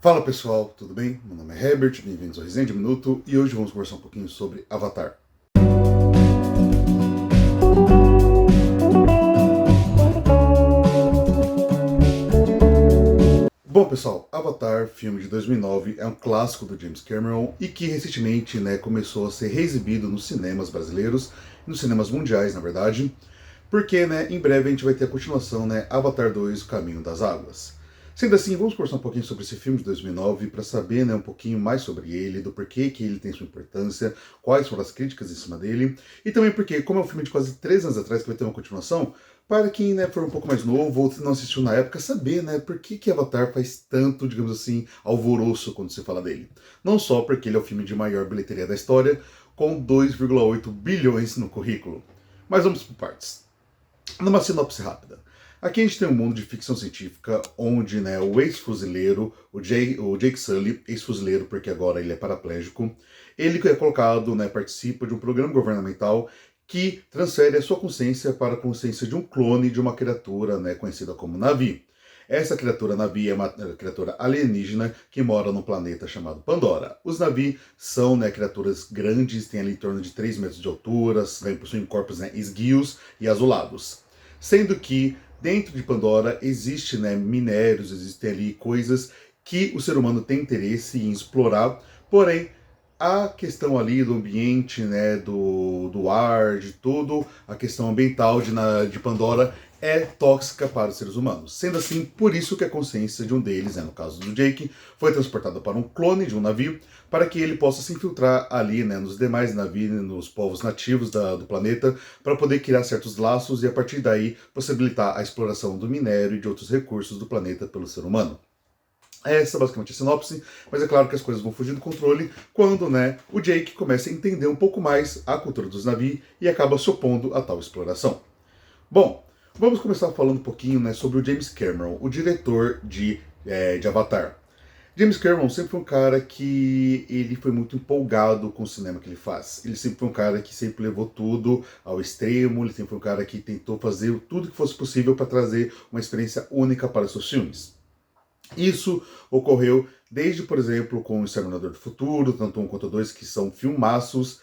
Fala pessoal, tudo bem? Meu nome é Herbert, bem-vindos ao Resenha de Minuto e hoje vamos conversar um pouquinho sobre Avatar. Bom pessoal, Avatar, filme de 2009, é um clássico do James Cameron e que recentemente começou a ser reexibido nos cinemas brasileiros e nos cinemas mundiais, na verdade, porque em breve a gente vai ter a continuação, Avatar 2, O Caminho das Águas. Sendo assim, vamos conversar um pouquinho sobre esse filme de 2009 para saber um pouquinho mais sobre ele, do porquê que ele tem sua importância, quais foram as críticas em cima dele, e também porque, como é um filme de quase 3 anos atrás que vai ter uma continuação, para quem for um pouco mais novo ou não assistiu na época, saber por que Avatar faz tanto, digamos assim, alvoroço quando se fala dele. Não só porque ele é o filme de maior bilheteria da história, com 2,8 bilhões no currículo. Mas vamos por partes. Numa sinopse rápida. Aqui a gente tem um mundo de ficção científica onde o ex-fuzileiro, o Jake Sully, ex-fuzileiro porque agora ele é paraplégico, ele é colocado, participa de um programa governamental que transfere a sua consciência para a consciência de um clone de uma criatura conhecida como Na'vi. Essa criatura Na'vi é uma criatura alienígena que mora num planeta chamado Pandora. Os Na'vi são criaturas grandes, têm ali em torno de 3 metros de altura, possuem corpos esguios e azulados. Sendo que dentro de Pandora existe minérios, existem ali coisas que o ser humano tem interesse em explorar, porém a questão ali do ambiente, do ar, de tudo, a questão ambiental de Pandora é tóxica para os seres humanos. Sendo assim, por isso que a consciência de um deles, no caso do Jake, foi transportada para um clone de um navio, para que ele possa se infiltrar ali nos demais navios, nos povos nativos do planeta, para poder criar certos laços e a partir daí possibilitar a exploração do minério e de outros recursos do planeta pelo ser humano. Essa é basicamente a sinopse, mas é claro que as coisas vão fugir do controle quando o Jake começa a entender um pouco mais a cultura dos Na'vi e acaba se opondo a tal exploração. Bom, vamos começar falando um pouquinho sobre o James Cameron, o diretor de Avatar. James Cameron sempre foi um cara que ele foi muito empolgado com o cinema que ele faz. Ele sempre foi um cara que sempre levou tudo ao extremo, ele sempre foi um cara que tentou fazer tudo que fosse possível para trazer uma experiência única para os seus filmes. Isso ocorreu desde, por exemplo, com O Exterminador do Futuro, tanto um quanto dois, que são filmaços,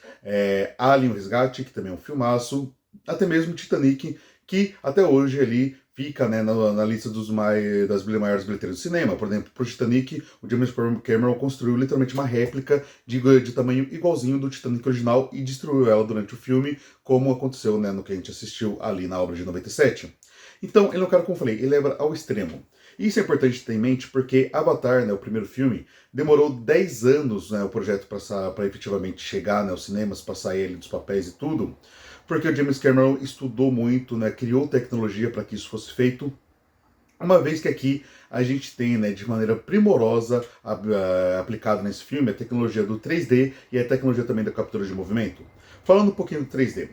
Alien, o Resgate, que também é um filmaço, até mesmo Titanic, que até hoje ele fica na lista das maiores bilheteiras do cinema. Por exemplo, para o Titanic, o James Cameron construiu literalmente uma réplica de tamanho igualzinho do Titanic original e destruiu ela durante o filme, como aconteceu no que a gente assistiu ali na obra de 97. Então, ele é um cara, como eu falei, ele leva ao extremo. Isso é importante ter em mente porque Avatar, o primeiro filme, demorou 10 anos o projeto para efetivamente chegar aos cinemas, para sair ali dos papéis e tudo, porque o James Cameron estudou muito, criou tecnologia para que isso fosse feito, uma vez que aqui a gente tem de maneira primorosa aplicado nesse filme a tecnologia do 3D e a tecnologia também da captura de movimento. Falando um pouquinho do 3D.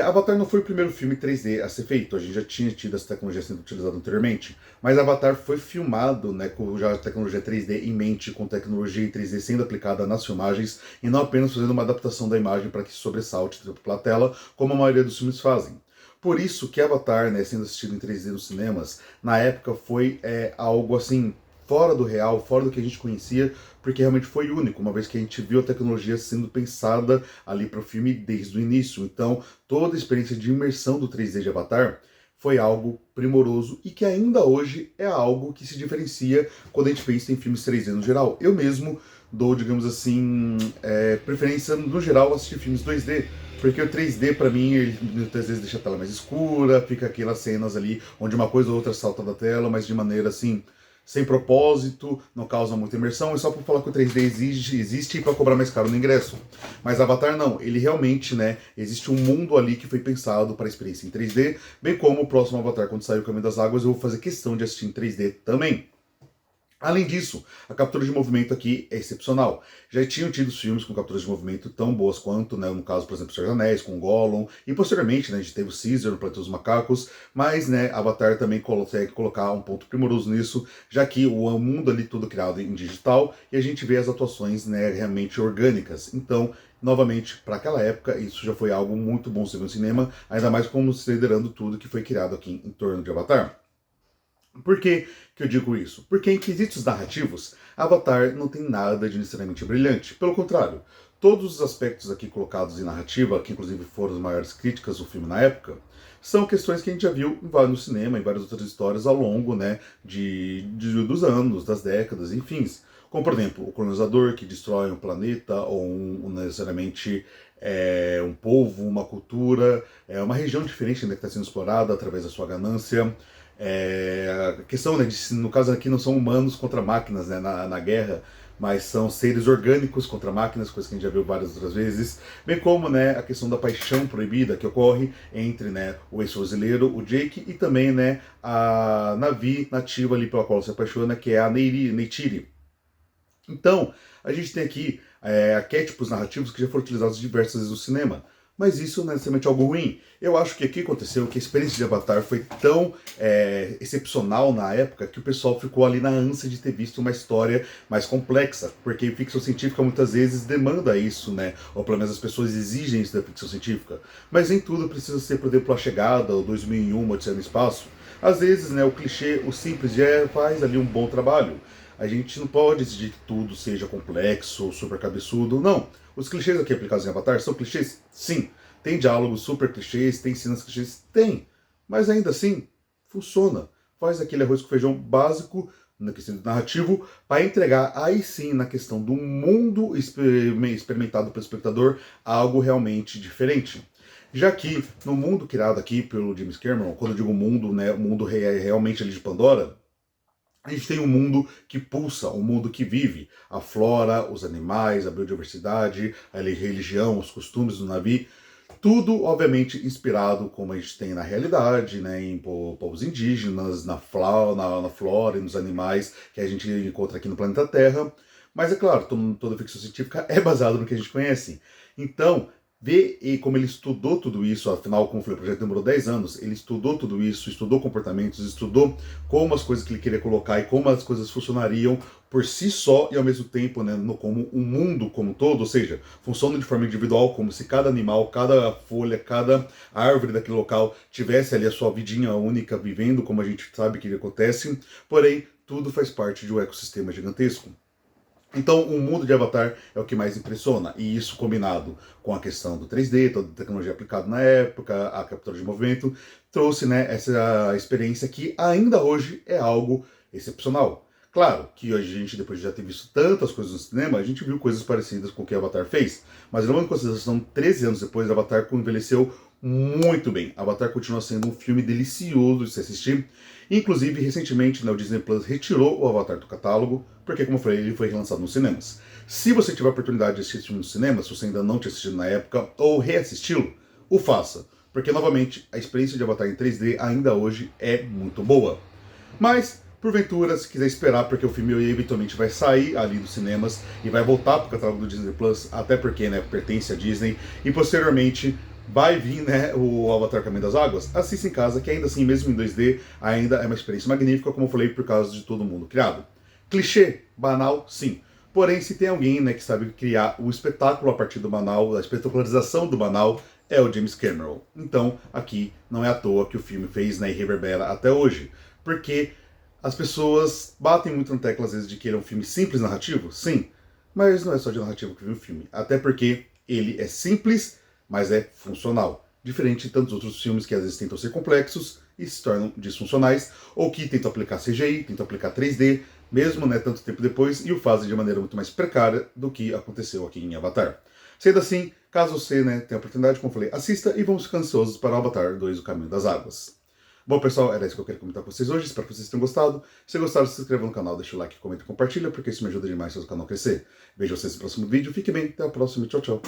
Avatar não foi o primeiro filme 3D a ser feito, a gente já tinha tido essa tecnologia sendo utilizada anteriormente, mas Avatar foi filmado com já a tecnologia 3D em mente, com tecnologia em 3D sendo aplicada nas filmagens e não apenas fazendo uma adaptação da imagem para que sobressalte pela tela, como a maioria dos filmes fazem. Por isso que Avatar, sendo assistido em 3D nos cinemas, na época foi algo assim, fora do real, fora do que a gente conhecia, porque realmente foi único, uma vez que a gente viu a tecnologia sendo pensada ali para o filme desde o início. Então, toda a experiência de imersão do 3D de Avatar foi algo primoroso e que ainda hoje é algo que se diferencia quando a gente pensa em filmes 3D no geral. Eu mesmo dou, digamos assim, preferência no geral a assistir filmes 2D, porque o 3D pra mim, ele muitas vezes deixa a tela mais escura, fica aquelas cenas ali onde uma coisa ou outra salta da tela, mas de maneira assim, sem propósito, não causa muita imersão, é só para falar que o 3D existe para cobrar mais caro no ingresso. Mas Avatar não, ele realmente, existe um mundo ali que foi pensado para a experiência em 3D, bem como o próximo Avatar, quando sair o Caminho das Águas, eu vou fazer questão de assistir em 3D também. Além disso, a captura de movimento aqui é excepcional. Já tinham tido filmes com capturas de movimento tão boas quanto, no caso, por exemplo, Senhor dos Anéis, com Gollum, e posteriormente, a gente teve o Caesar no Planeta dos Macacos, mas, Avatar também consegue colocar um ponto primoroso nisso, já que o mundo ali todo criado em digital, e a gente vê as atuações, realmente orgânicas. Então, novamente, para aquela época, isso já foi algo muito bom no cinema, ainda mais considerando tudo que foi criado aqui em torno de Avatar. Por que eu digo isso? Porque em quesitos narrativos, Avatar não tem nada de necessariamente brilhante. Pelo contrário, todos os aspectos aqui colocados em narrativa, que inclusive foram as maiores críticas do filme na época, são questões que a gente já viu no cinema, em várias outras histórias ao longo, né, dos anos, das décadas, enfim. Como, por exemplo, o colonizador que destrói um planeta ou necessariamente um povo, uma cultura, uma região diferente, né, que está sendo explorada através da sua ganância. A questão, né, no caso aqui não são humanos contra máquinas, né, na guerra, mas são seres orgânicos contra máquinas, coisa que a gente já viu várias outras vezes, bem como, né, a questão da paixão proibida que ocorre entre, né, o ex-fuzileiro, o Jake, e também, né, a Na'vi nativa ali pela qual se apaixona, que é a Neytiri. Então, a gente tem aqui arquétipos narrativos que já foram utilizados diversas vezes no cinema. Mas isso não é necessariamente algo ruim. Eu acho que aqui aconteceu que a experiência de Avatar foi tão excepcional na época que o pessoal ficou ali na ânsia de ter visto uma história mais complexa. Porque ficção científica muitas vezes demanda isso, né? Ou pelo menos as pessoas exigem isso da ficção científica. Mas nem tudo precisa ser, por exemplo, A Chegada, ou 2001, Odisseia no Espaço. Às vezes, né, o clichê, o simples, já faz ali um bom trabalho. A gente não pode exigir que tudo seja complexo ou super cabeçudo, não. Os clichês aqui aplicados em Avatar são clichês? Sim. Tem diálogos super clichês, tem cenas clichês? Tem. Mas ainda assim, funciona. Faz aquele arroz com feijão básico na questão do narrativo para entregar aí sim na questão do mundo experimentado pelo espectador algo realmente diferente. Já que no mundo criado aqui pelo James Cameron, quando eu digo mundo, né, o mundo realmente ali de Pandora, a gente tem um mundo que pulsa, um mundo que vive. A flora, os animais, a biodiversidade, a religião, os costumes do Na'vi. Tudo, obviamente, inspirado, como a gente tem na realidade, né, em povos indígenas, na flora e nos animais que a gente encontra aqui no planeta Terra. Mas é claro, toda ficção científica é baseada no que a gente conhece. Então, ver como ele estudou tudo isso, afinal, como foi, o projeto demorou 10 anos, ele estudou tudo isso, estudou comportamentos, estudou como as coisas que ele queria colocar e como as coisas funcionariam por si só e ao mesmo tempo, né, como um mundo como um todo, ou seja, funciona de forma individual, como se cada animal, cada folha, cada árvore daquele local tivesse ali a sua vidinha única, vivendo como a gente sabe que acontece, porém, tudo faz parte de um ecossistema gigantesco. Então, o mundo de Avatar é o que mais impressiona, e isso combinado com a questão do 3D, toda a tecnologia aplicada na época, a captura de movimento, trouxe, né, essa experiência que ainda hoje é algo excepcional. Claro que hoje a gente, depois de já ter visto tantas coisas no cinema, a gente viu coisas parecidas com o que Avatar fez, mas levando em consideração 13 anos depois, Avatar envelheceu muito bem. Avatar continua sendo um filme delicioso de se assistir. Inclusive, recentemente, né, o Disney Plus retirou o Avatar do catálogo, porque, como eu falei, ele foi relançado nos cinemas. Se você tiver a oportunidade de assistir nos cinemas, se você ainda não tinha assistido na época, ou reassisti-lo, o faça. Porque, novamente, a experiência de Avatar em 3D ainda hoje é muito boa. Mas, porventura, se quiser esperar, porque o filme eventualmente vai sair ali dos cinemas e vai voltar para o catálogo do Disney Plus, até porque, né, pertence à Disney, e posteriormente vai vir, né, o Avatar Caminho das Águas, assista em casa, que ainda assim, mesmo em 2D, ainda é uma experiência magnífica, como eu falei, por causa de todo mundo criado. Clichê, banal, sim. Porém, se tem alguém, né, que sabe criar o espetáculo a partir do banal, a espetacularização do banal, é o James Cameron. Então, aqui não é à toa que o filme fez, né, e reverbera até hoje. Porque as pessoas batem muito na tecla, às vezes, de que ele é um filme simples narrativo, sim. Mas não é só de narrativo que vive o filme. Até porque ele é simples, mas é funcional. Diferente de tantos outros filmes que às vezes tentam ser complexos e se tornam disfuncionais, ou que tentam aplicar CGI, tentam aplicar 3D, mesmo, né, tanto tempo depois, e o fazem de maneira muito mais precária do que aconteceu aqui em Avatar. Sendo assim, caso você, né, tenha a oportunidade, como eu falei, assista e vamos ficar ansiosos para o Avatar 2, O Caminho das Águas. Bom, pessoal, era isso que eu queria comentar com vocês hoje. Espero que vocês tenham gostado. Se gostaram, se inscreva no canal, deixa o like, comenta e compartilha, porque isso me ajuda demais para o canal crescer. Vejo vocês no próximo vídeo. Fique bem, até a próxima. Tchau, tchau.